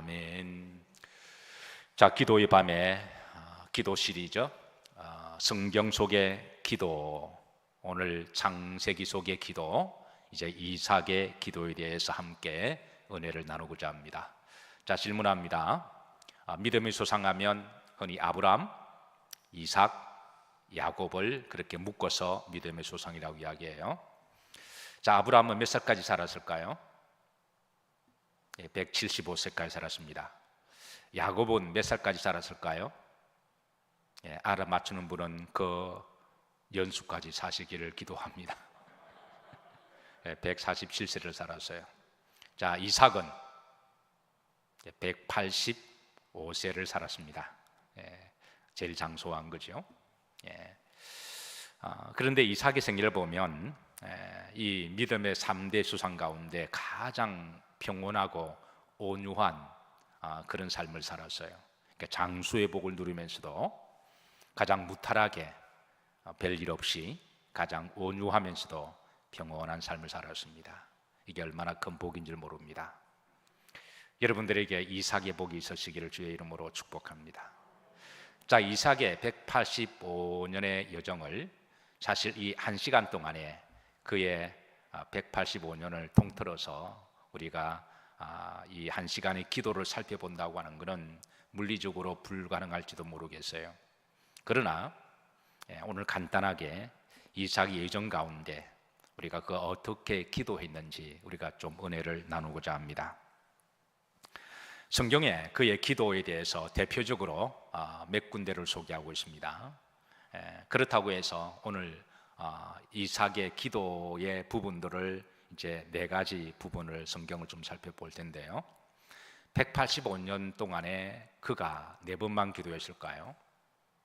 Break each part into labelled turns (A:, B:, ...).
A: 아멘. 자, 기도의 밤에 기도 시리즈 성경 속의 기도, 오늘 창세기 속의 기도, 이제 이삭의 기도에 대해서 함께 은혜를 나누고자 합니다. 자, 질문합니다. 믿음이 소상하면 흔히 아브람, 이삭, 야곱을 그렇게 묶어서 믿음의 소상이라고 이야기해요. 자, 아브람은 몇 살까지 살았을까요? 175세까지 살았습니다. 야곱은 몇 살까지 살았을까요? 알아맞추는 분은 그 연수까지 사시기를 기도합니다. 147세를 살았어요. 자, 이삭은 185세를 살았습니다. 제일 장소한 거죠. 그런데 이삭의 생애를 보면 이 믿음의 3대 수상 가운데 가장 평온하고 온유한 그런 삶을 살았어요. 그러니까 장수의 복을 누리면서도 가장 무탈하게 별일 없이 가장 온유하면서도 평온한 삶을 살았습니다. 이게 얼마나 큰 복인 줄 모릅니다. 여러분들에게 이삭의 복이 있으시기를 주의 이름으로 축복합니다. 자, 이삭의 185년의 여정을 사실 이 1시간 동안에 그의 185년을 통틀어서 우리가 이 1시간의 기도를 살펴본다고 하는 것은 물리적으로 불가능할지도 모르겠어요. 그러나 오늘 간단하게 이삭의 여정 가운데 우리가 그 어떻게 기도했는지 우리가 좀 은혜를 나누고자 합니다. 성경에 그의 기도에 대해서 대표적으로 몇 군데를 소개하고 있습니다. 그렇다고 해서 오늘 이삭의 기도의 부분들을 이제 4가지 부분을 성경을 좀 살펴볼 텐데요. 185년 동안에 그가 4번만 기도했을까요?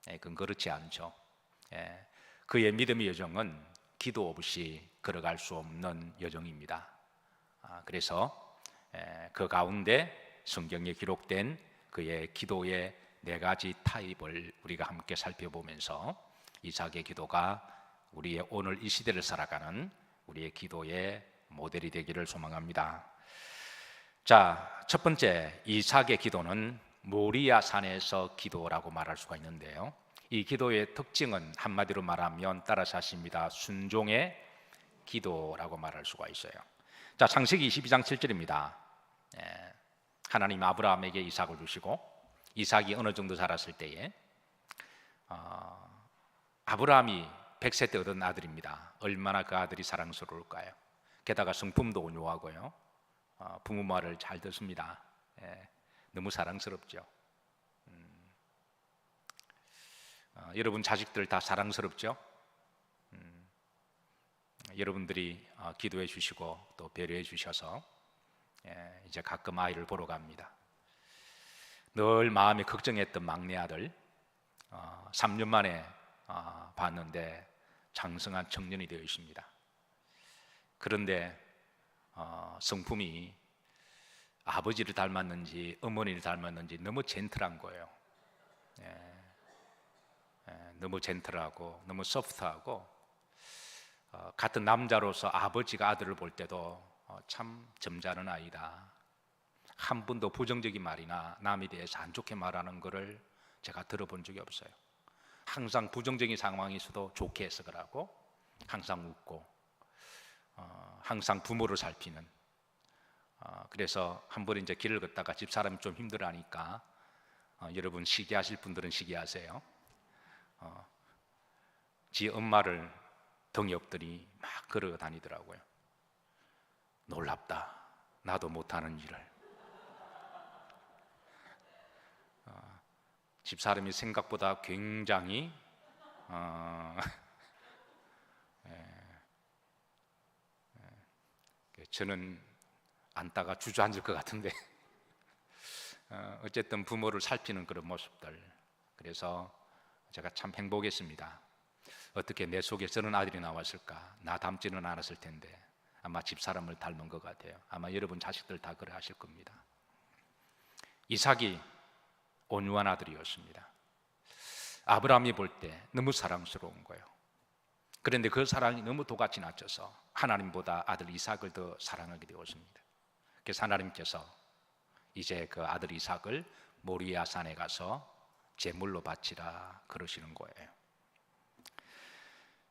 A: 그건 그렇지 않죠. 그의 믿음의 여정은 기도 없이 걸어갈 수 없는 여정입니다. 그래서 그 가운데 성경에 기록된 그의 기도의 4가지 타입을 우리가 함께 살펴보면서 이삭의 기도가 우리의 오늘 이 시대를 살아가는 우리의 기도의 모델이 되기를 소망합니다. 자, 첫 번째 이삭의 기도는 모리아 산에서 기도라고 말할 수가 있는데요. 이 기도의 특징은 한마디로 말하면 따라서 하십니다. 순종의 기도라고 말할 수가 있어요. 자, 창세기 22장 7절입니다. 하나님 아브라함에게 이삭을 주시고 이삭이 어느 정도 자랐을 때에 아브라함이 100세 때 얻은 아들입니다. 얼마나 그 아들이 사랑스러울까요? 게다가 성품도 온유하고요, 부모 말을 잘 듣습니다. 너무 사랑스럽죠. 여러분 자식들 다 사랑스럽죠? 여러분들이 기도해 주시고 또 배려해 주셔서 이제 가끔 아이를 보러 갑니다. 늘 마음이 걱정했던 막내 아들 3년 만에 봤는데 장성한 청년이 되어 있습니다. 그런데 성품이 아버지를 닮았는지 어머니를 닮았는지 너무 젠틀한 거예요. 너무 젠틀하고 너무 소프트하고 같은 남자로서 아버지가 아들을 볼 때도 참 점잖은 아이다, 한 번도 부정적인 말이나 남에 대해서 안 좋게 말하는 것을 제가 들어본 적이 없어요. 항상 부정적인 상황이 있어도 좋게 해석을 하고 항상 웃고 항상 부모를 살피는, 그래서 한 번 이제 길을 걷다가 집사람이 좀 힘들어하니까 여러분 시기하실 분들은 시기하세요. 지 엄마를 등에 엎드리 막 걸어 다니더라고요. 놀랍다, 나도 못하는 일을. 집사람이 생각보다 굉장히 저는 앉다가 주저앉을 것 같은데 어쨌든 부모를 살피는 그런 모습들, 그래서 제가 참 행복했습니다. 어떻게 내 속에 저런 아들이 나왔을까? 나 닮지는 않았을 텐데 아마 집사람을 닮은 것 같아요. 아마 여러분 자식들 다 그래 하실 겁니다. 이삭이 온유한 아들이었습니다. 아브라함이 볼 때 너무 사랑스러운 거예요. 그런데 그 사랑이 너무 도가 지나쳐서 하나님보다 아들 이삭을 더 사랑하게 되었습니다. 그래서 하나님께서 이제 그 아들 이삭을 모리아 산에 가서 제물로 바치라 그러시는 거예요.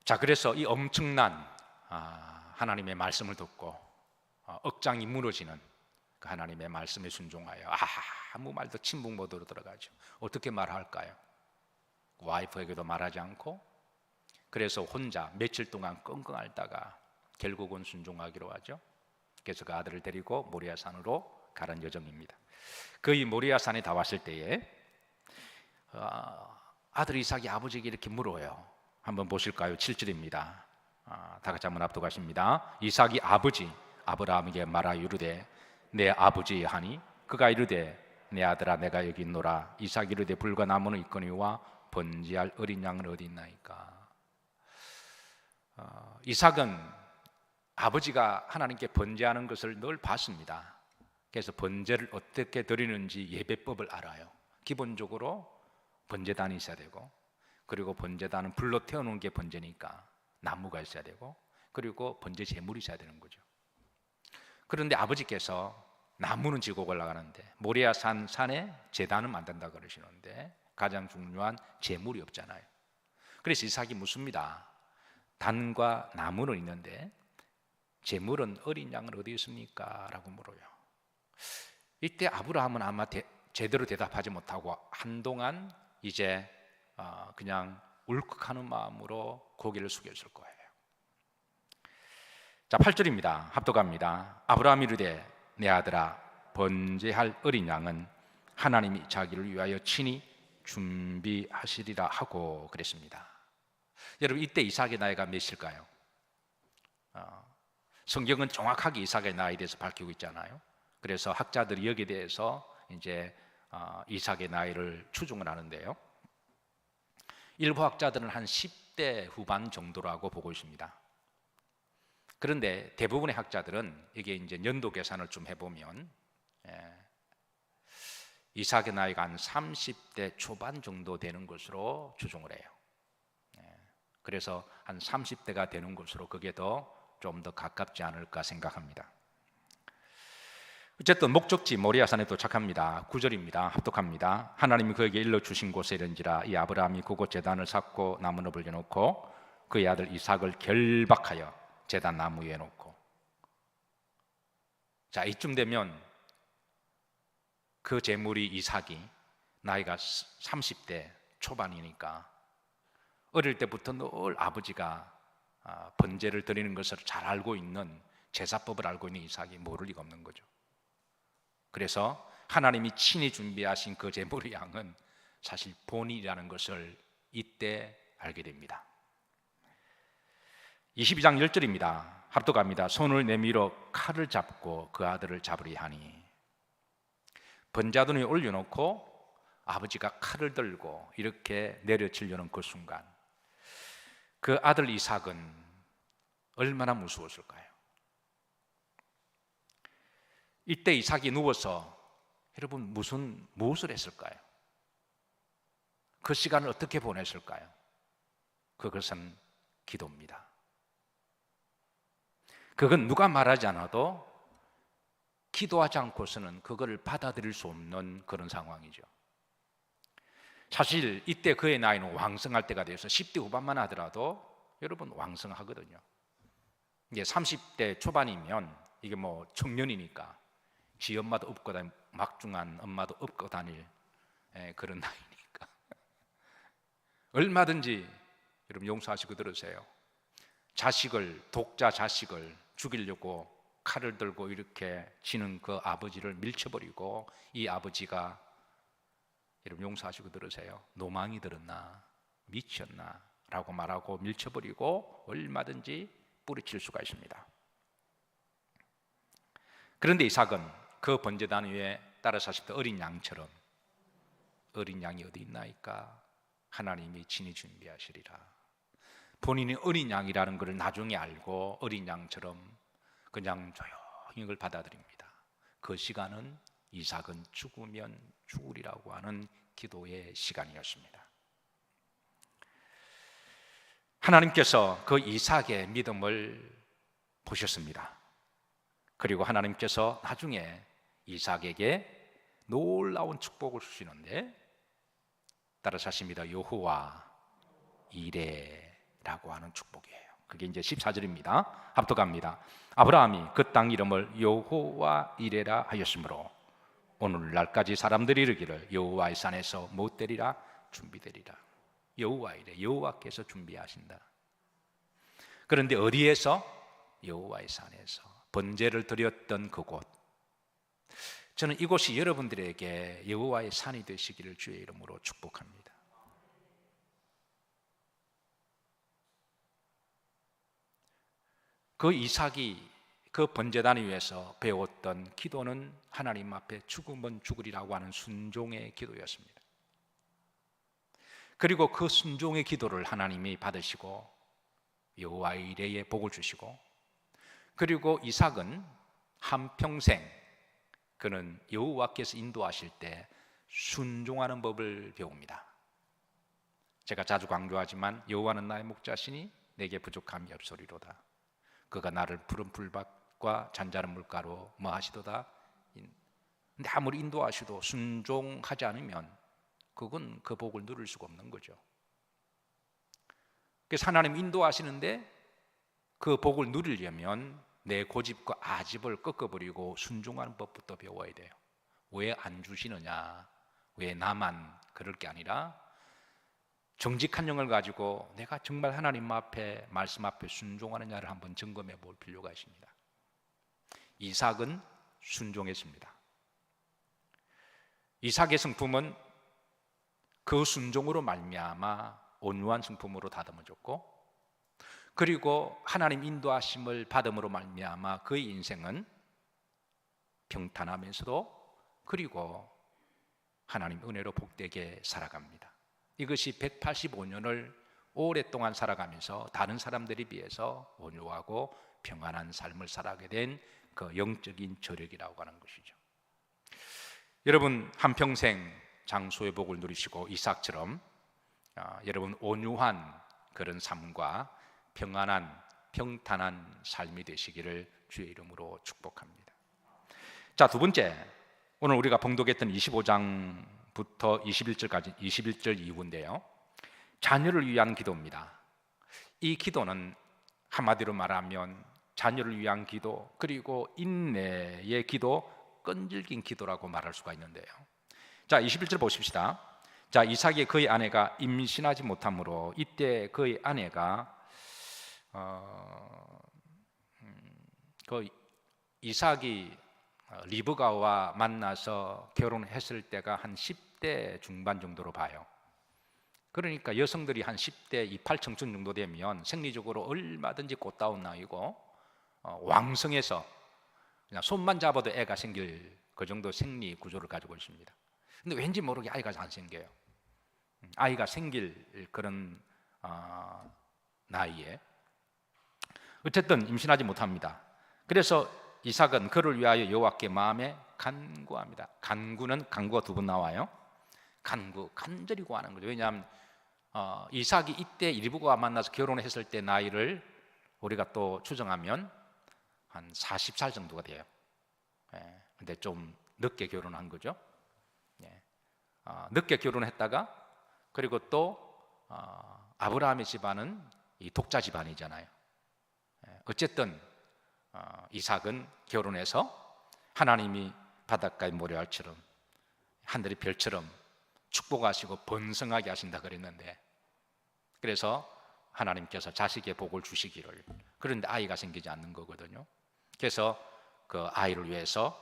A: 자, 그래서 이 엄청난 하나님의 말씀을 듣고 억장이 무너지는 그 하나님의 말씀에 순종하여 아무 말도 침묵 모드로 들어가죠. 어떻게 말할까요? 와이프에게도 말하지 않고, 그래서 혼자 며칠 동안 끙끙 앓다가 결국은 순종하기로 하죠. 그래서 그 아들을 데리고 모리아 산으로 가는 여정입니다. 그 모리아 산에 다 왔을 때에 아들 이삭이 아버지에게 이렇게 물어요. 한번 보실까요? 7절입니다. 다 같이 한번 압독하십니다. 이삭이 아버지 아브라함에게 말하여 이르되 내 아버지 하니 그가 이르되 내 아들아 내가 여기 있노라. 이삭이 이르되 불과 나무는 있거니와 번제할 어린 양은 어디 있나이까. 이삭은 아버지가 하나님께 번제하는 것을 늘 봤습니다. 그래서 번제를 어떻게 드리는지 예배법을 알아요. 기본적으로 번제단이 있어야 되고, 그리고 번제단은 불로 태우는 게 번제니까 나무가 있어야 되고, 그리고 번제 제물이 있어야 되는 거죠. 그런데 아버지께서 나무는 지고 올라가는데 모리아 산에 제단은 만든다 그러시는데 가장 중요한 제물이 없잖아요. 그래서 이삭이 묻습니다. 단과 나무는 있는데 제물은 어린 양은 어디 있습니까? 라고 물어요. 이때 아브라함은 아마 제대로 대답하지 못하고 한동안 이제 그냥 울컥하는 마음으로 고개를 숙였을 거예요. 자, 8절입니다. 합독합니다. 아브라함이 이르되 내 아들아 번제할 어린 양은 하나님이 자기를 위하여 친히 준비하시리라 하고 그랬습니다. 여러분, 이때 이삭의 나이가 몇일까요? 성경은 정확하게 이삭의 나이에 대해서 밝히고 있잖아요. 그래서 학자들이 여기에 대해서 이제 이삭의 나이를 추정을 하는데요. 일부 학자들은 한 10대 후반 정도라고 보고 있습니다. 그런데 대부분의 학자들은 이게 이제 연도 계산을 좀 해보면 이삭의 나이가 한 30대 초반 정도 되는 것으로 추정을 해요. 그래서 한 30대가 되는 것으로 그게 좀 더 가깝지 않을까 생각합니다. 어쨌든 목적지 모리아산에 도착합니다. 9절입니다. 합독합니다. 하나님이 그에게 일러주신 곳에 이른지라 이 아브라함이 그곳 제단을 쌓고 나무를 벌려놓고 그의 아들 이삭을 결박하여 제단 나무 위에 놓고. 자, 이쯤 되면 그 제물이 이삭이 나이가 30대 초반이니까 어릴 때부터 늘 아버지가 번제를 드리는 것을 잘 알고 있는, 제사법을 알고 있는 이삭이 모를 리가 없는 거죠. 그래서 하나님이 친히 준비하신 그 제물의 양은 사실 본이라는 것을 이때 알게 됩니다. 22장 10절입니다. 합독합니다. 손을 내밀어 칼을 잡고 그 아들을 잡으리 하니. 번제하던 위에 올려놓고 아버지가 칼을 들고 이렇게 내려치려는 그 순간 그 아들 이삭은 얼마나 무서웠을까요? 이때 이삭이 누워서 여러분 무엇을 했을까요? 그 시간을 어떻게 보냈을까요? 그것은 기도입니다. 그건 누가 말하지 않아도 기도하지 않고서는 그거를 받아들일 수 없는 그런 상황이죠. 사실 이때 그의 나이는 왕성할 때가 되어서 10대 후반만 하더라도 여러분 왕성하거든요. 이게 30대 초반이면 이게 뭐 청년이니까 지 엄마도 업고 다닐, 막중한 엄마도 업고 다닐 그런 나이니까 얼마든지 여러분 용서하시고 들으세요. 독자 자식을 죽이려고 칼을 들고 이렇게 치는 그 아버지를 밀쳐버리고 이 아버지가 여러분 용서하시고 들으세요. 노망이 들었나 미쳤나 라고 말하고 밀쳐버리고 얼마든지 뿌리칠 수가 있습니다. 그런데 이삭은 그 번제단 위에 따라 사실 어린 양처럼 어린 양이 어디 있나이까 하나님이 친히 준비하시리라. 본인이 어린 양이라는 것을 나중에 알고 어린 양처럼 그냥 조용히 그걸 받아들입니다. 그 시간은 이삭은 죽으면 죽으리라고 하는 기도의 시간이었습니다. 하나님께서 그 이삭의 믿음을 보셨습니다. 그리고 하나님께서 나중에 이삭에게 놀라운 축복을 주시는데, 따라서 하십니다. 여호와 이레라고 하는 축복이에요. 그게 이제 14절입니다. 합독합니다. 아브라함이 그 땅 이름을 여호와 이레라 하였으므로 오늘날까지 사람들이 이르기를 여호와의 산에서 못 되리라 준비되리라. 여호와 이레, 여호와께서 준비하신다. 그런데 어디에서? 여호와의 산에서 번제를 드렸던 그곳. 저는 이곳이 여러분들에게 여호와의 산이 되시기를 주의 이름으로 축복합니다. 그 이삭이 그 번제단 위에서 배웠던 기도는 하나님 앞에 죽으면 죽으리라고 하는 순종의 기도였습니다. 그리고 그 순종의 기도를 하나님이 받으시고 여호와의 이레의 복을 주시고, 그리고 이삭은 한평생 그는 여호와께서 인도하실 때 순종하는 법을 배웁니다. 제가 자주 강조하지만 여호와는 나의 목자시니 내게 부족함이 없으리로다. 그가 나를 푸른 풀밭과 잔잔한 물가로 뭐 하시도다. 근데 아무리 인도하시도 순종하지 않으면 그건 그 복을 누릴 수가 없는 거죠. 그래서 하나님 인도하시는데 그 복을 누리려면 내 고집과 아집을 꺾어버리고 순종하는 법부터 배워야 돼요. 왜 안 주시느냐, 왜 나만 그럴 게 아니라 정직한 영을 가지고 내가 정말 하나님 앞에 말씀 앞에 순종하느냐를 한번 점검해 볼 필요가 있습니다. 이삭은 순종했습니다. 이삭의 성품은 그 순종으로 말미암아 온유한 성품으로 다듬어졌고, 그리고 하나님 인도하심을 받음으로 말미암아 그의 인생은 평탄하면서도 그리고 하나님 은혜로 복되게 살아갑니다. 이것이 185년을 오랫동안 살아가면서 다른 사람들에 비해서 온유하고 평안한 삶을 살아가게 된 그 영적인 저력이라고 하는 것이죠. 여러분 한평생 장수의 복을 누리시고 이삭처럼 여러분 온유한 그런 삶과 평안한 평탄한 삶이 되시기를 주의 이름으로 축복합니다. 자, 두 번째, 오늘 우리가 봉독했던 25장부터 21절까지 21절 이후인데요, 자녀를 위한 기도입니다. 이 기도는 한마디로 말하면 자녀를 위한 기도, 그리고 인내의 기도, 끈질긴 기도라고 말할 수가 있는데요. 자, 21절 보십시다. 자, 이삭이 그의 아내가 임신하지 못하므로 이때 그의 아내가 그 이삭이 리브가와 만나서 결혼했을 때가 한 10대 중반 정도로 봐요. 그러니까 여성들이 한 10대 이팔청춘 정도 되면 생리적으로 얼마든지 꽃다운 나이고 왕성해서 그냥 손만 잡아도 애가 생길 그 정도 생리 구조를 가지고 있습니다. 근데 왠지 모르게 아이가 안 생겨요. 아이가 생길 그런 나이에 어쨌든 임신하지 못합니다. 그래서 이삭은 그를 위하여 여호와께 마음에 간구합니다. 간구가 두 번 나와요. 간절히 구하는 거죠. 왜냐하면 이삭이 이때 리브가와 만나서 결혼했을 때 나이를 우리가 또 추정하면 한 40살 정도가 돼요. 근데 좀 늦게 결혼한 거죠. 늦게 결혼했다가 그리고 또 아브라함의 집안은 이 독자 집안이잖아요. 어쨌든 이삭은 결혼해서 하나님이 바닷가의 모래알처럼 하늘의 별처럼 축복하시고 번성하게 하신다 그랬는데, 그래서 하나님께서 자식의 복을 주시기를, 그런데 아이가 생기지 않는 거거든요. 그래서 그 아이를 위해서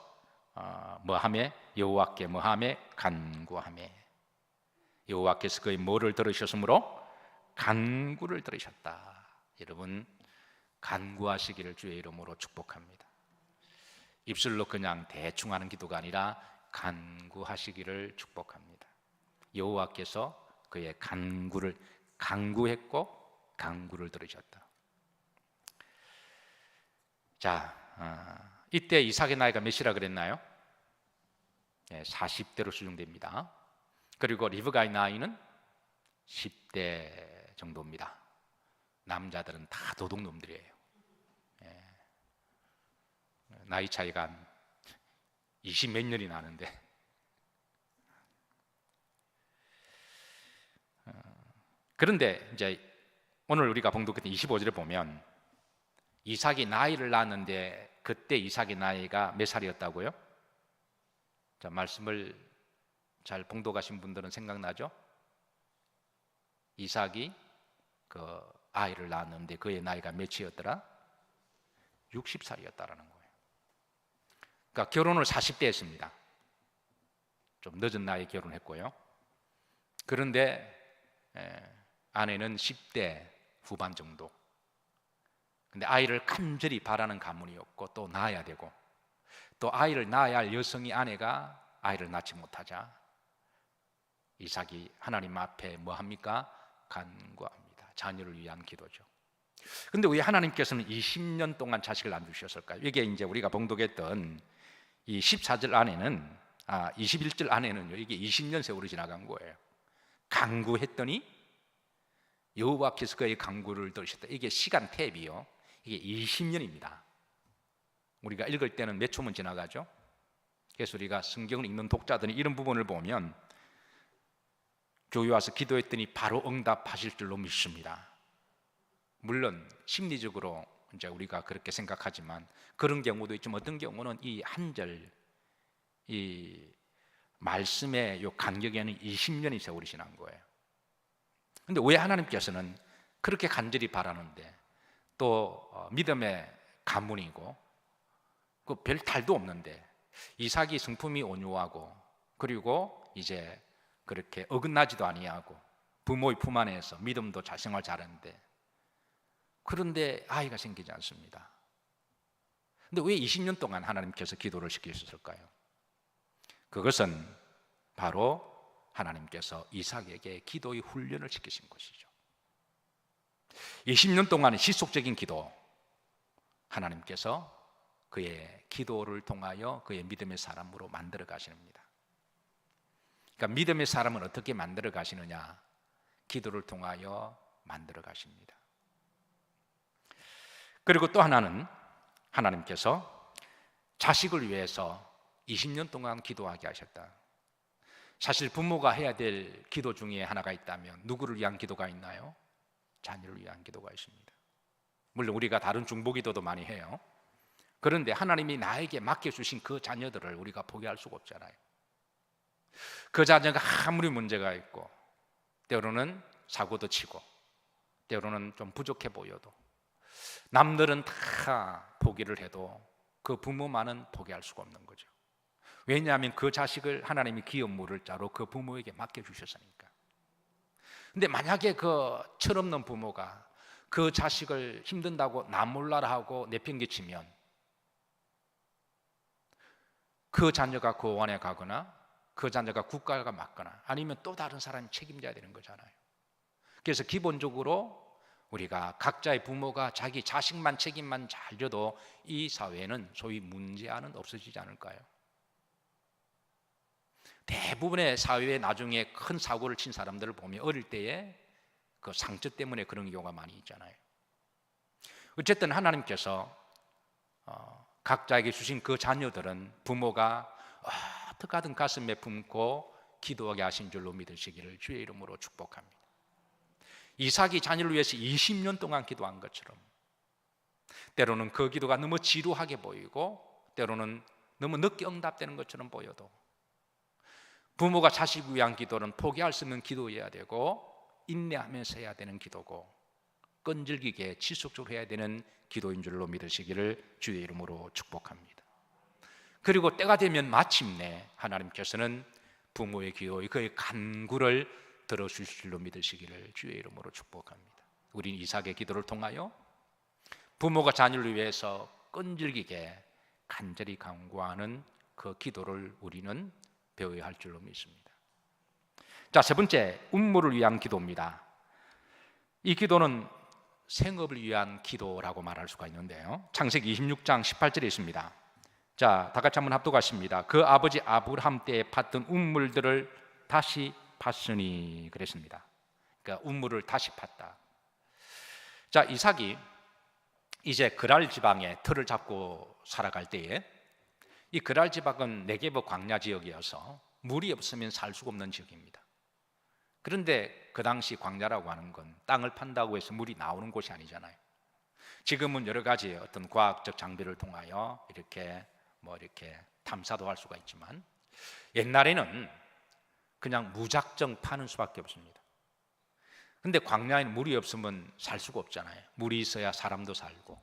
A: 뭐하매? 여호와께 뭐하매? 간구하매. 여호와께서 그의 뭐를 들으셨으므로? 간구를 들으셨다. 여러분 간구하시기를 주의 이름으로 축복합니다. 입술로 그냥 대충 하는 기도가 아니라 간구하시기를 축복합니다. 여호와께서 그의 간구를 간구했고 간구를 들으셨다. 자, 이때 이삭의 나이가 몇이라 그랬나요? 40대로 수정됩니다. 그리고 리브가의 나이는 10대 정도입니다. 남자들은 다 도둑놈들이에요. 나이 차이가 20몇 년이 나는데 그런데 이제 오늘 우리가 봉독했던 25절에 보면 이삭이 나이를 낳았는데 그때 이삭의 나이가 몇 살이었다고요? 자, 말씀을 잘 봉독하신 분들은 생각나죠? 이삭이 그 아이를 낳았는데 그의 나이가 몇이었더라? 60살이었다라는 거예요. 그러니까 결혼을 40대 했습니다. 좀 늦은 나이에 결혼했고요. 그런데 아내는 10대 후반 정도. 근데 아이를 간절히 바라는 가문이었고 또 낳아야 되고 또 아이를 낳아야 할 여성이 아내가 아이를 낳지 못하자 이삭이 하나님 앞에 뭐 합니까? 간구합니다. 자녀를 위한 기도죠. 근데 왜 하나님께서는 20년 동안 자식을 안 주셨을까요? 이게 이제 우리가 봉독했던 이 14절 안에는 21절 안에는요, 이게 20년 세월이 지나간 거예요. 간구했더니 여호와께서 그의 간구를 들으셨다. 이게 시간 탭이요. 이게 20년입니다. 우리가 읽을 때는 몇 초면 지나가죠? 그래서 우리가 성경을 읽는 독자들이 이런 부분을 보면 교회 와서 기도했더니 바로 응답하실 줄로 믿습니다. 물론 심리적으로 이제 우리가 그렇게 생각하지만 그런 경우도 있지만 어떤 경우는 이 한 절, 이 말씀의 요 간격에는 20년이 세월이 지난 거예요. 근데 왜 하나님께서는 그렇게 간절히 바라는데 또 믿음의 가문이고 그 별 탈도 없는데 이삭이 성품이 온유하고 그리고 이제 그렇게 어긋나지도 아니하고 부모의 품 안에서 믿음도 잘 생활 잘하는데 그런데 아이가 생기지 않습니다. 근데 왜 20년 동안 하나님께서 기도를 시키셨을까요? 그것은 바로 하나님께서 이삭에게 기도의 훈련을 시키신 것이죠. 20년 동안의 지속적인 기도, 하나님께서 그의 기도를 통하여 그의 믿음의 사람으로 만들어 가십니다. 그러니까 믿음의 사람은 어떻게 만들어 가시느냐? 기도를 통하여 만들어 가십니다. 그리고 또 하나는 하나님께서 자식을 위해서 20년 동안 기도하게 하셨다. 사실 부모가 해야 될 기도 중에 하나가 있다면 누구를 위한 기도가 있나요? 자녀를 위한 기도가 있습니다. 물론 우리가 다른 중보기도도 많이 해요. 그런데 하나님이 나에게 맡겨주신 그 자녀들을 우리가 포기할 수가 없잖아요. 그 자녀가 아무리 문제가 있고 때로는 사고도 치고 때로는 좀 부족해 보여도 남들은 다 포기를 해도 그 부모만은 포기할 수가 없는 거죠. 왜냐하면 그 자식을 하나님이 기업 물을 자로 그 부모에게 맡겨주셨으니까. 근데 만약에 그 철없는 부모가 그 자식을 힘든다고 나 몰라라 하고 내팽개치면 그 자녀가 고원에 가거나 그 자녀가 국가가 맡거나 아니면 또 다른 사람이 책임져야 되는 거잖아요. 그래서 기본적으로 우리가 각자의 부모가 자기 자식만 책임만 잘 져도 이 사회는 소위 문제아는 없어지지 않을까요? 대부분의 사회에 나중에 큰 사고를 친 사람들을 보면 어릴 때에 그 상처 때문에 그런 경우가 많이 있잖아요. 어쨌든 하나님께서 각자에게 주신 그 자녀들은 부모가 어떻게 하든 가슴에 품고 기도하게 하신 줄로 믿으시기를 주의 이름으로 축복합니다. 이삭이 자녀를 위해서 20년 동안 기도한 것처럼 때로는 그 기도가 너무 지루하게 보이고 때로는 너무 늦게 응답되는 것처럼 보여도 부모가 자식을 위한 기도는 포기할 수 없는 기도여야 되고 인내하면서 해야 되는 기도고 끈질기게 지속적으로 해야 되는 기도인 줄로 믿으시기를 주의 이름으로 축복합니다. 그리고 때가 되면 마침내 하나님께서는 부모의 기도의 그의 간구를 들어주실 줄로 믿으시기를 주의 이름으로 축복합니다. 우리는 이삭의 기도를 통하여 부모가 자녀를 위해서 끈질기게 간절히 간구하는 그 기도를 우리는 배워야 할 줄로 믿습니다. 자, 세 번째, 운물을 위한 기도입니다. 이 기도는 생업을 위한 기도라고 말할 수가 있는데요. 창세기 26장 18절에 있습니다. 자, 다 같이 한번 합독하십니다. 그 아버지 아브라함 때에 팠던 운물들을 다시 팠으니 그랬습니다. 그러니까 운물을 다시 팠다. 자, 이삭이 이제 그랄 지방에 터를 잡고 살아갈 때에 이 그랄 지방은 네게브 광야 지역이어서 물이 없으면 살 수가 없는 지역입니다. 그런데 그 당시 광야라고 하는 건 땅을 판다고 해서 물이 나오는 곳이 아니잖아요. 지금은 여러 가지 어떤 과학적 장비를 통하여 이렇게 탐사도 할 수가 있지만, 옛날에는 그냥 무작정 파는 수밖에 없습니다. 근데 광야에는 물이 없으면 살 수가 없잖아요. 물이 있어야 사람도 살고,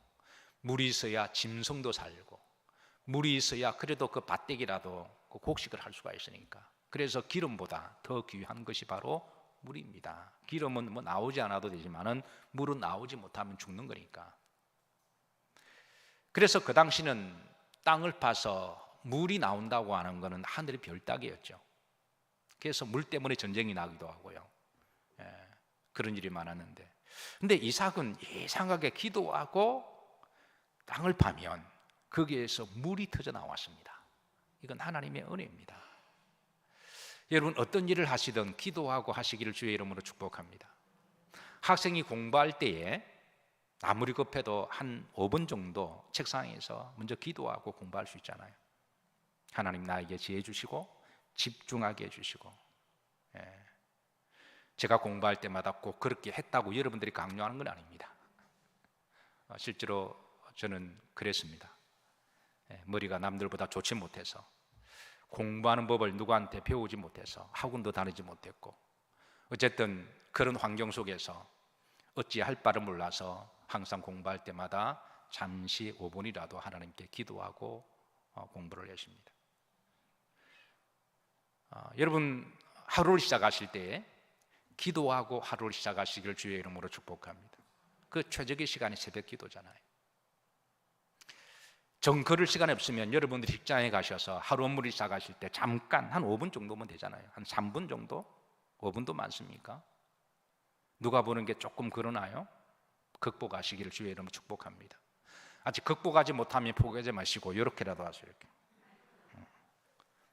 A: 물이 있어야 짐승도 살고, 물이 있어야 그래도 그 밭대기라도 그 곡식을 할 수가 있으니까. 그래서 기름보다 더 귀한 것이 바로 물입니다. 기름은 뭐 나오지 않아도 되지만은 물은 나오지 못하면 죽는 거니까. 그래서 그 당시는 땅을 파서 물이 나온다고 하는 것은 하늘의 별따기였죠. 그래서 물 때문에 전쟁이 나기도 하고요. 그런 일이 많았는데, 근데 이삭은 이상하게 기도하고 땅을 파면 거기에서 물이 터져 나왔습니다. 이건 하나님의 은혜입니다. 여러분, 어떤 일을 하시든 기도하고 하시기를 주의 이름으로 축복합니다. 학생이 공부할 때에 아무리 급해도 한 5분 정도 책상에서 먼저 기도하고 공부할 수 있잖아요. 하나님 나에게 지혜 주시고 집중하게 해주시고. 제가 공부할 때마다 꼭 그렇게 했다고 여러분들이 강요하는 건 아닙니다. 실제로 저는 그랬습니다. 머리가 남들보다 좋지 못해서, 공부하는 법을 누구한테 배우지 못해서, 학원도 다니지 못했고, 어쨌든 그런 환경 속에서 어찌할 바를 몰라서 항상 공부할 때마다 잠시 5분이라도 하나님께 기도하고 공부를 했습니다. 여러분, 하루를 시작하실 때 기도하고 하루를 시작하시기를 주의 이름으로 축복합니다. 그 최적의 시간이 새벽 기도잖아요. 정 걸을 시간이 없으면 여러분들이 직장에 가셔서 하루 업무를 시작하실 때 잠깐 한 5분 정도면 되잖아요. 한 3분 정도? 5분도 많습니까? 누가 보는 게 조금 그러나요? 극복하시기를 주의 이름으로 축복합니다. 아직 극복하지 못하면 포기하지 마시고 이렇게라도 하세요. 이렇게.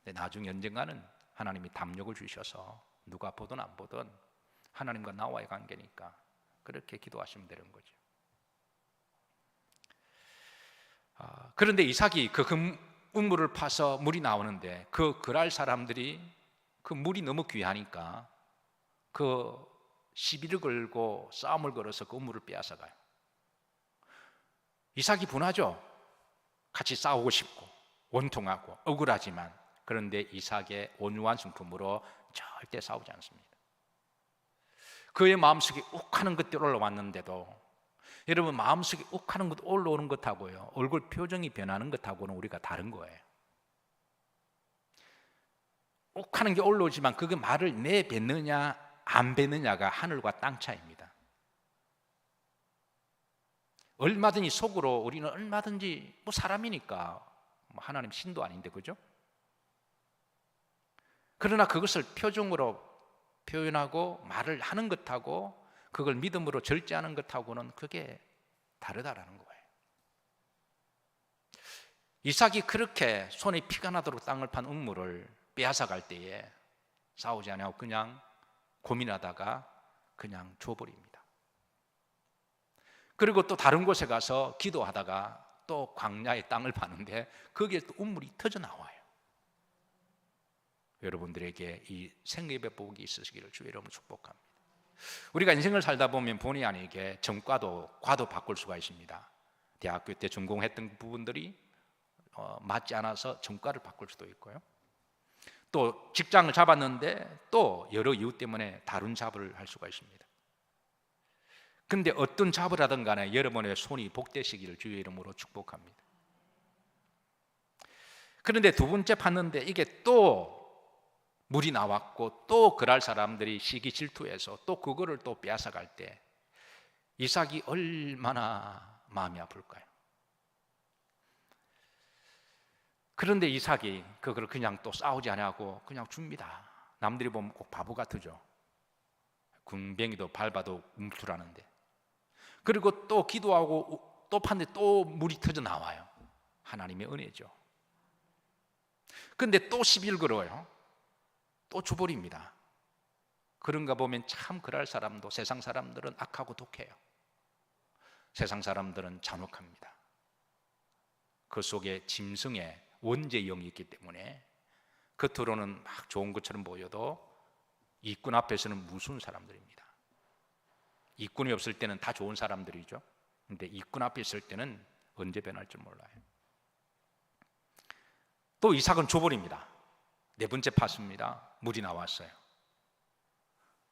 A: 근데 나중에 언젠가는 하나님이 담력을 주셔서 누가 보든 안 보든 하나님과 나와의 관계니까 그렇게 기도하시면 되는 거죠. 그런데 이삭이 그 우물을 파서 물이 나오는데, 그 그랄 사람들이 그 물이 너무 귀하니까 그 시비를 걸고 싸움을 걸어서 그 우물을 빼앗아가요. 이삭이 분하죠. 같이 싸우고 싶고 원통하고 억울하지만, 그런데 이삭의 온유한 성품으로 절대 싸우지 않습니다. 그의 마음속에 욱하는 것들이 올라왔는데도, 여러분, 마음속에 욱하는 것 올라오는 것하고요, 얼굴 표정이 변하는 것하고는 우리가 다른 거예요. 욱하는 게 올라오지만 그게 말을 내뱉느냐 안 뱉느냐가 하늘과 땅 차이입니다. 얼마든지 속으로 우리는 얼마든지 뭐 사람이니까, 뭐 하나님 신도 아닌데, 그죠? 그러나 그것을 표정으로 표현하고 말을 하는 것하고 그걸 믿음으로 절제하는 것하고는 그게 다르다라는 거예요. 이삭이 그렇게 손에 피가 나도록 땅을 판 우물을 빼앗아갈 때에 싸우지 않고 그냥 고민하다가 그냥 줘버립니다. 그리고 또 다른 곳에 가서 기도하다가 또 광야의 땅을 파는데 거기에 또 우물이 터져 나와요. 여러분들에게 이 생애의 복이 있으시기를 주의 이름으로 축복합니다. 우리가 인생을 살다 보면 본의 아니게 전과도 과도 바꿀 수가 있습니다. 대학교 때 전공했던 부분들이 맞지 않아서 전과를 바꿀 수도 있고요, 또 직장을 잡았는데 또 여러 이유 때문에 다른 잡을 할 수가 있습니다. 그런데 어떤 잡을 하든 간에 여러분의 손이 복되시기를 주의 이름으로 축복합니다. 그런데 두 번째 팠는데 이게 또 물이 나왔고, 또 그랄 사람들이 시기 질투해서 또 그거를 또 빼앗아갈 때 이삭이 얼마나 마음이 아플까요? 그런데 이삭이 그걸 그냥 또 싸우지 않고 그냥 줍니다. 남들이 보면 꼭 바보 같으죠. 궁뱅이도 밟아도 움틀하는데. 그리고 또 기도하고 또 팠는데 또 물이 터져 나와요. 하나님의 은혜죠. 그런데 또 시비를 걸어요. 또 줘버립니다. 그런가 보면 참 그럴 사람도, 세상 사람들은 악하고 독해요. 세상 사람들은 잔혹합니다. 그 속에 짐승의 원죄 영이 있기 때문에 겉으로는 막 좋은 것처럼 보여도 일꾼 앞에서는 무서운 사람들입니다. 일꾼이 없을 때는 다 좋은 사람들이죠. 근데 일꾼 앞에 있을 때는 언제 변할 줄 몰라요. 또 이삭은 줘버립니다. 네 번째 파수입니다. 물이 나왔어요.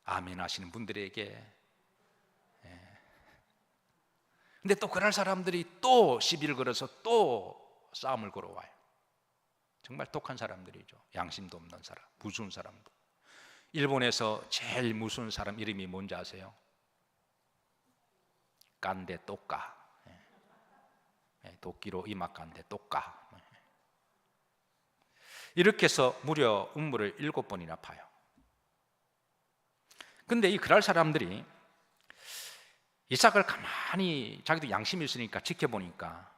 A: 아멘 하시는 분들에게. 근데 또 그럴 사람들이 또 시비를 걸어서 또 싸움을 걸어와요. 정말 독한 사람들이죠. 양심도 없는 사람, 무서운 사람들. 일본에서 제일 무서운 사람 이름이 뭔지 아세요? 깐데 또까. 도끼로 이마 깐데 또까. 이렇게 해서 무려 음물을 7번이나 파요. 근데 이 그랄 사람들이 이삭을 가만히 자기도 양심이 있으니까 지켜보니까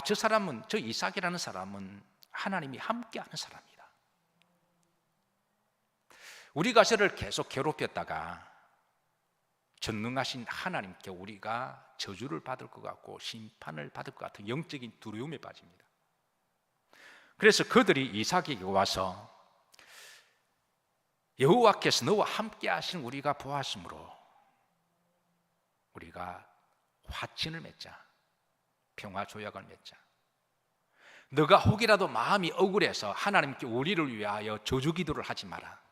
A: 저 사람은, 저 이삭이라는 사람은 하나님이 함께하는 사람이다. 우리가 저를 계속 괴롭혔다가 전능하신 하나님께 우리가 저주를 받을 것 같고 심판을 받을 것 같은 영적인 두려움에 빠집니다. 그래서 그들이 이삭에게 와서 여호와께서 너와 함께 하신 우리가 보았으므로 우리가 화친을 맺자, 평화조약을 맺자. 너가 혹이라도 마음이 억울해서 하나님께 우리를 위하여 저주기도를 하지 마라.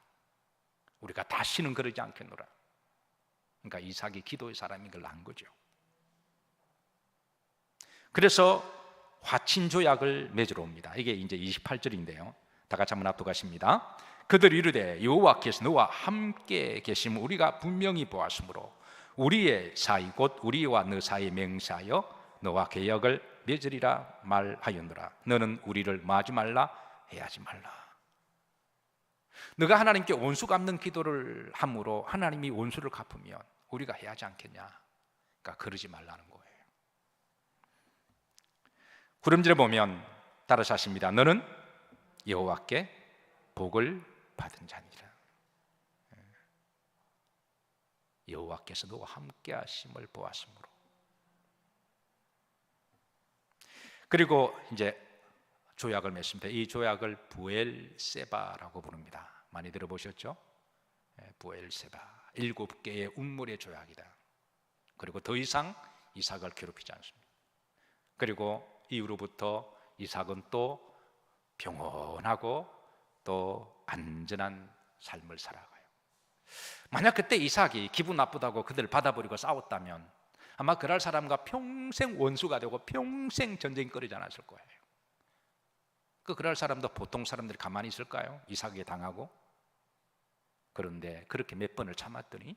A: 우리가 다시는 그러지 않겠노라. 그러니까 이삭이 기도의 사람인 걸 안 거죠. 그래서 화친조약을 맺으러 옵니다. 이게 이제 28절인데요 다 같이 한번 합독하십니다. 그들이 이르되 여호와께서 너와 함께 계심을 우리가 분명히 보았으므로 우리의 사이 곧 우리와 너 사이에 맹세하여 너와 계약을 맺으리라 말하였노라. 너는 우리를 마지 말라 해하지 말라. 너가 하나님께 원수 갚는 기도를 함으로 하나님이 원수를 갚으면 우리가 해야 하지 않겠냐. 그러니까 그러지 말라는 거예요. 구름절에 보면 따라서 하십니다. 너는 여호와께 복을 받은 자니라. 여호와께서 너와 함께 하심을 보았으므로. 그리고 이제 조약을 맺습니다. 이 조약을 부엘세바라고 부릅니다. 많이 들어보셨죠? 부엘세바, 7개의 운물의 조약이다. 그리고 더 이상 이삭을 괴롭히지 않습니다. 그리고 이후로부터 이삭은 또 평온하고 또 안전한 삶을 살아가요. 만약 그때 이삭이 기분 나쁘다고 그들을 받아버리고 싸웠다면 아마 그럴 사람과 평생 원수가 되고 평생 전쟁이 꺼리지 않았을 거예요. 그럴 사람도 보통 사람들이 가만히 있을까요? 이삭에게 당하고. 그런데 그렇게 몇 번을 참았더니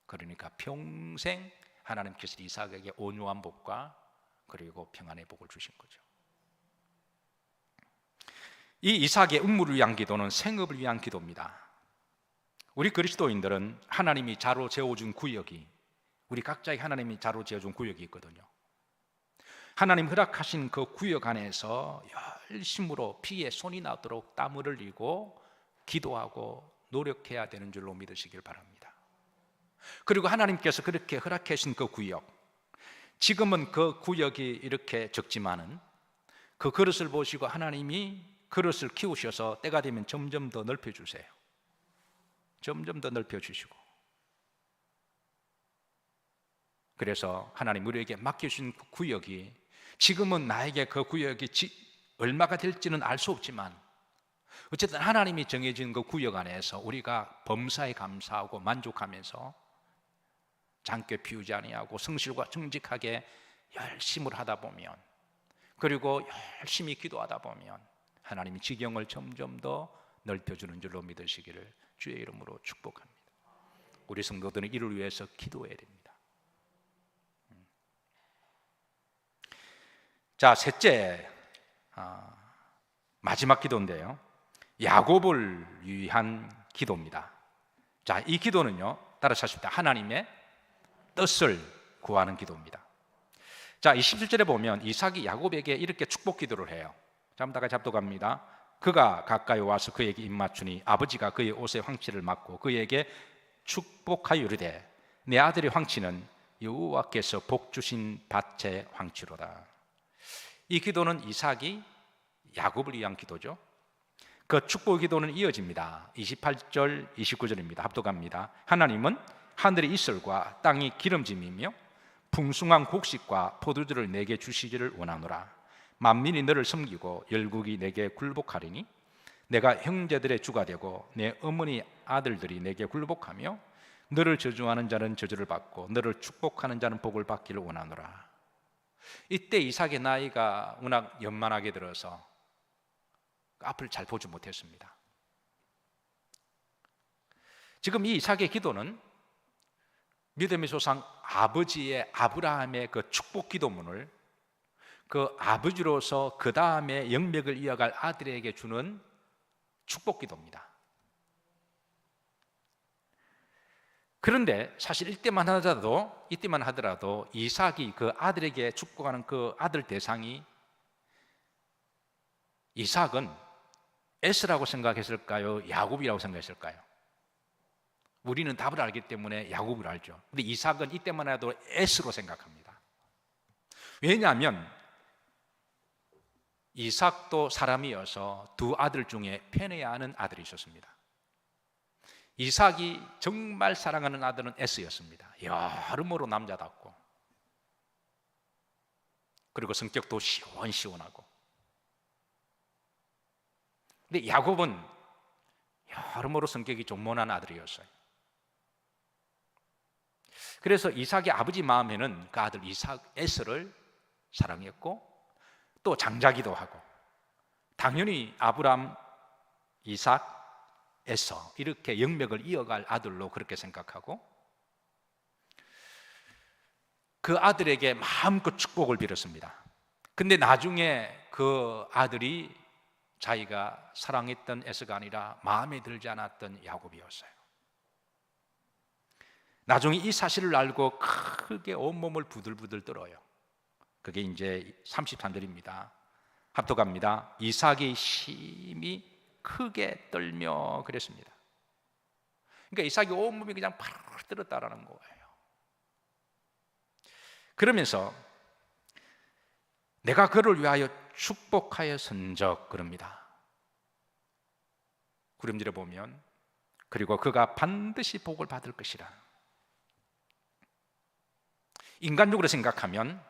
A: 그러니까 평생 하나님께서 이삭에게 온유한 복과 그리고 평안의 복을 주신 거죠. 이 이삭의 음물을 위한 기도는 생업을 위한 기도입니다. 우리 그리스도인들은 하나님이 자로 재워준 구역이, 우리 각자의 하나님이 자로 재워준 구역이 있거든요. 하나님 허락하신 그 구역 안에서 열심으로 피에 손이 나도록 땀을 흘리고 기도하고 노력해야 되는 줄로 믿으시길 바랍니다. 그리고 하나님께서 그렇게 허락해 주신 그 구역, 지금은 그 구역이 이렇게 적지만은 그 그릇을 보시고 하나님이 그릇을 키우셔서 때가 되면 점점 더 넓혀주세요. 점점 더 넓혀주시고, 그래서 하나님 우리에게 맡겨주신 그 구역이, 지금은 나에게 그 구역이 얼마가 될지는 알 수 없지만 어쨌든 하나님이 정해진 그 구역 안에서 우리가 범사에 감사하고 만족하면서 장께 피우지 아니하고 성실과 정직하게 열심을 하다 보면, 그리고 열심히 기도하다 보면 하나님이 지경을 점점 더 넓혀주는 줄로 믿으시기를 주의 이름으로 축복합니다. 우리 성도들은 이를 위해서 기도해야 됩니다. 자, 셋째, 마지막 기도인데요, 야곱을 위한 기도입니다. 자, 이 기도는요, 따라서 하십니다. 하나님의 뜻을 구하는 기도입니다. 자, 이 17절에 보면 이삭이 야곱에게 이렇게 축복 기도를 해요. 자, 한번 다 같이 합독합니다. 그가 가까이 와서 그에게 입맞추니 아버지가 그의 옷의 황치를 막고 그에게 축복하여 이르되 내 아들의 황치는 여호와께서 복 주신 밭의 황치로다. 이 기도는 이삭이 야곱을 위한 기도죠. 그 축복 기도는 이어집니다. 28절, 29절입니다. 합독합니다. 하나님은 하늘의 이슬과 땅이 기름짐이며 풍성한 곡식과 포도주를 내게 주시기를 원하노라. 만민이 너를 섬기고 열국이 내게 굴복하리니 내가 형제들의 주가 되고 내 어머니 아들들이 내게 굴복하며 너를 저주하는 자는 저주를 받고 너를 축복하는 자는 복을 받기를 원하노라. 이때 이삭의 나이가 워낙 연만하게 들어서 앞을 잘 보지 못했습니다. 지금 이 이삭의 기도는 믿음의 조상 아버지의 아브라함의 그 축복 기도문을 그 아버지로서 그 다음에 영맥을 이어갈 아들에게 주는 축복 기도입니다. 그런데 사실 이때만 하더라도 이삭이 그 아들에게 축복하는 그 아들 대상이 이삭은 에스라고 생각했을까요? 야곱이라고 생각했을까요? 우리는 답을 알기 때문에 야곱을 알죠. 근데 이삭은 이때만 해도 에스로 생각합니다. 왜냐하면 이삭도 사람이어서 두 아들 중에 편해야 하는 아들이 있었습니다. 이삭이 정말 사랑하는 아들은 에스였습니다. 여러모로 남자답고 그리고 성격도 시원시원하고. 근데 야곱은 여러모로 성격이 좀 모난 아들이었어요. 그래서 이삭의 아버지 마음에는 그 아들 이삭 에스를 사랑했고 또 장자기도 하고 당연히 아브람, 이삭, 에서 이렇게 영맥을 이어갈 아들로 그렇게 생각하고 그 아들에게 마음껏 축복을 빌었습니다. 근데 나중에 그 아들이 자기가 사랑했던 에서가 아니라 마음에 들지 않았던 야곱이었어요. 나중에 이 사실을 알고 크게 온몸을 부들부들 떨어요. 그게 이제 33절입니다. 합독합니다. 이삭이 심히 크게 떨며 그랬습니다. 그러니까 이삭이 온몸이 그냥 파르르 떨었다라는 거예요. 그러면서 내가 그를 위하여 축복하였은적 그럽니다. 구름절에 보면 그리고 그가 반드시 복을 받을 것이라. 인간적으로 생각하면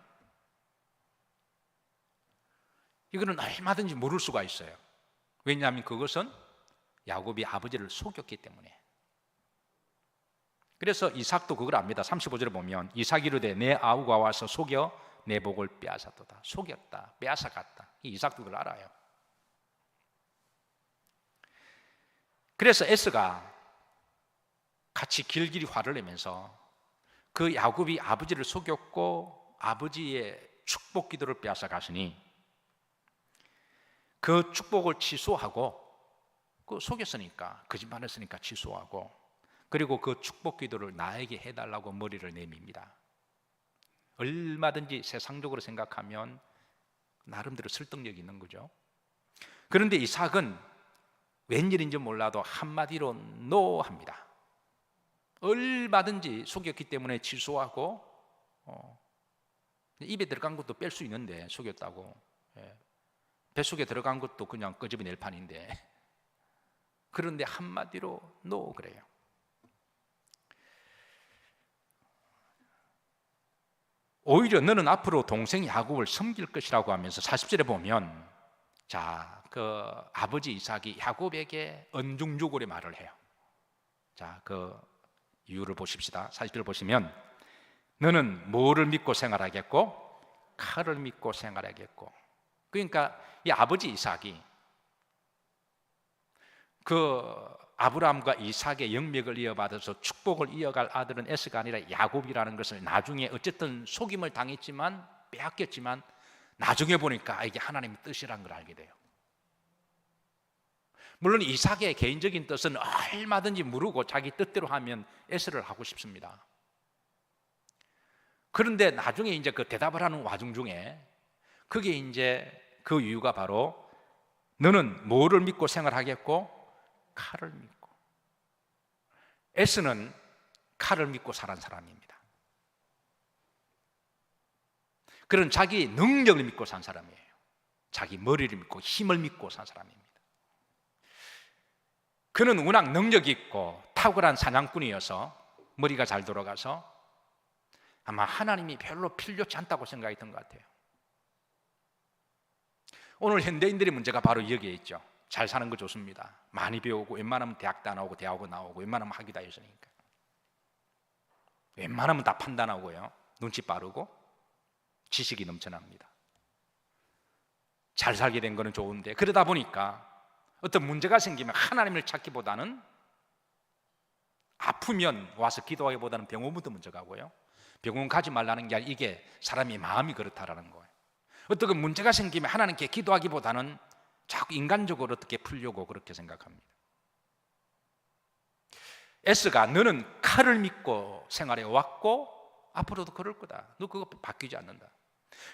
A: 이거는 얼마든지 모를 수가 있어요. 왜냐하면 그것은 야곱이 아버지를 속였기 때문에. 그래서 이삭도 그걸 압니다. 35절에 보면 이삭이 이르되 내 아우가 와서 속여 내 복을 빼앗았도다. 속였다, 빼앗아갔다. 이삭도 그걸 알아요. 그래서 에스가 같이 길길이 화를 내면서 그 야곱이 아버지를 속였고 아버지의 축복 기도를 빼앗아갔으니 그 축복을 취소하고 그 속였으니까 거짓말했으니까 취소하고 그리고 그 축복 기도를 나에게 해달라고 머리를 내밉니다. 얼마든지 세상적으로 생각하면 나름대로 설득력이 있는 거죠. 그런데 이삭은 웬일인지 몰라도 한마디로 노 합니다. 얼마든지 속였기 때문에 취소하고 입에 들어간 것도 뺄 수 있는데 속였다고 뱃속에 들어간 것도 그냥 끄집어낼 판인데 그런데 한마디로 노 그래요. 오히려 너는 앞으로 동생 야곱을 섬길 것이라고 하면서 40절에 보면 자, 그 아버지 이삭이 야곱에게 언중주골의 말을 해요. 자, 그 이유를 보십시다. 40절 보시면 너는 뭐를 믿고 생활하겠고 칼을 믿고 생활하겠고. 그러니까 이 아버지 이삭이 그 아브라함과 이삭의 영맥을 이어받아서 축복을 이어갈 아들은 에스가 아니라 야곱이라는 것을 나중에 어쨌든 속임을 당했지만 빼앗겼지만 나중에 보니까 이게 하나님의 뜻이라는 걸 알게 돼요. 물론 이삭의 개인적인 뜻은 얼마든지 모르고 자기 뜻대로 하면 에스를 하고 싶습니다. 그런데 나중에 이제 그 대답을 하는 와중 중에 그게 이제 그 이유가 바로 너는 뭐를 믿고 생활하겠고 칼을 믿고. 에스는 칼을 믿고 살은 사람입니다. 그런 자기 능력을 믿고 산 사람이에요. 자기 머리를 믿고 힘을 믿고 산 사람입니다. 그는 워낙 능력이 있고 탁월한 사냥꾼이어서 머리가 잘 돌아가서 아마 하나님이 별로 필요치 않다고 생각이 든 것 같아요. 오늘 현대인들의 문제가 바로 여기에 있죠. 잘 사는 거 좋습니다. 많이 배우고 웬만하면 대학도 나오고 대학원 나오고 웬만하면 학위 다 있으니까 웬만하면 다 판단하고요, 눈치 빠르고 지식이 넘쳐납니다. 잘 살게 된 거는 좋은데, 그러다 보니까 어떤 문제가 생기면 하나님을 찾기보다는, 아프면 와서 기도하기보다는 병원부터 먼저 가고요, 병원 가지 말라는 게 아니라 이게 사람의 마음이 그렇다라는 거예요. 어떤 문제가 생기면 하나님께 기도하기보다는 자꾸 인간적으로 어떻게 풀려고 그렇게 생각합니다. 에스가 너는 칼을 믿고 생활해 왔고 앞으로도 그럴 거다. 너 그거 바뀌지 않는다.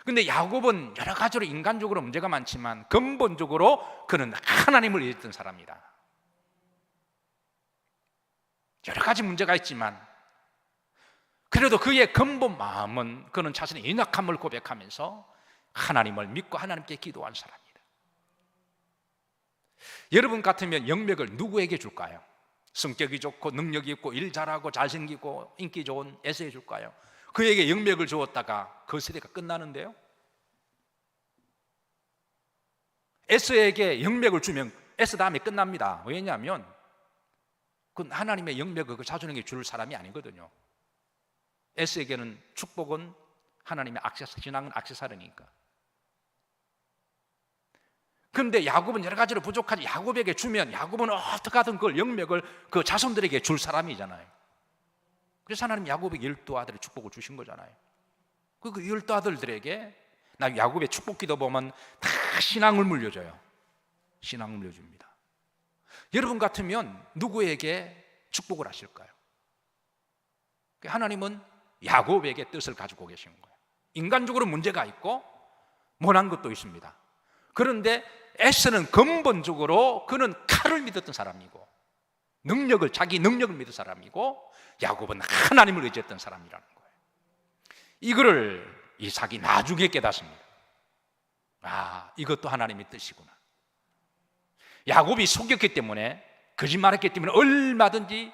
A: 근데 야곱은 여러 가지로 인간적으로 문제가 많지만 근본적으로 그는 하나님을 믿었던 사람이다. 여러 가지 문제가 있지만 그래도 그의 근본 마음은 그는 자신의 연약함을 고백하면서 하나님을 믿고 하나님께 기도한 사람이다. 여러분 같으면 영맥을 누구에게 줄까요? 성격이 좋고 능력이 있고 일 잘하고 잘생기고 인기 좋은 에서에 줄까요? 그에게 영맥을 주었다가 그 세대가 끝나는데요, 에서에게 영맥을 주면 에서 다음에 끝납니다. 왜냐하면 그건 하나님의 영맥을 그 자존에게 줄 사람이 아니거든요. 에서에게는 축복은 하나님의 신앙은 액세서리니까. 그런데 야곱은 여러 가지로 부족하지, 야곱에게 주면 야곱은 어떻게든 그걸 영맥을 그 자손들에게 줄 사람이잖아요. 그래서 하나님 야곱에게 12아들의 축복을 주신 거잖아요. 그 12아들들에게 나 야곱의 축복 기도 보면 다 신앙을 물려줘요. 신앙을 물려줍니다. 여러분 같으면 누구에게 축복을 하실까요? 하나님은 야곱에게 뜻을 가지고 계신 거예요. 인간적으로 문제가 있고 못한 것도 있습니다. 그런데 에서는 근본적으로 그는 칼을 믿었던 사람이고 자기 능력을 믿은 사람이고, 야곱은 하나님을 의지했던 사람이라는 거예요. 이거를 이삭이 나중에 깨닫습니다. 아, 이것도 하나님의 뜻이구나. 야곱이 속였기 때문에, 거짓말했기 때문에 얼마든지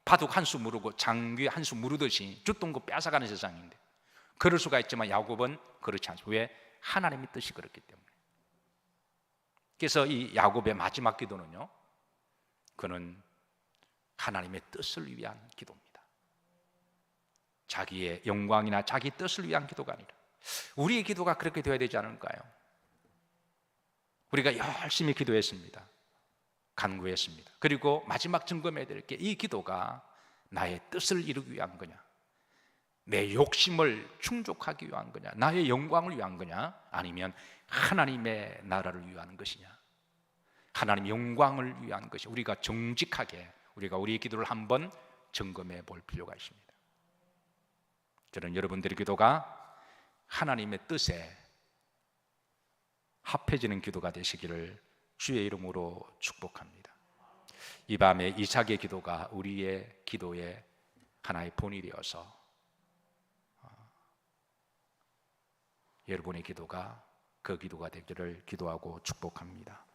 A: 바둑 한 수 무르고 장귀 한 수 무르듯이 줬던 거 뺏어가는 세상인데, 그럴 수가 있지만 야곱은 그렇지 않습니다. 왜? 하나님의 뜻이 그렇기 때문에. 그래서 이 야곱의 마지막 기도는요, 그는 하나님의 뜻을 위한 기도입니다. 자기의 영광이나 자기 뜻을 위한 기도가 아니라 우리의 기도가 그렇게 되어야 되지 않을까요? 우리가 열심히 기도했습니다. 간구했습니다. 그리고 마지막 점검해야 될 게, 이 기도가 나의 뜻을 이루기 위한 거냐, 내 욕심을 충족하기 위한 거냐, 나의 영광을 위한 거냐, 아니면 하나님의 나라를 위한 것이냐, 하나님 영광을 위한 것이, 우리가 정직하게 우리의 기도를 한번 점검해 볼 필요가 있습니다. 저는 여러분들의 기도가 하나님의 뜻에 합해지는 기도가 되시기를 주의 이름으로 축복합니다. 이 밤에 이삭의 기도가 우리의 기도의 하나의 본이 되어서 여러분의 기도가 그 기도가 되기를 기도하고 축복합니다.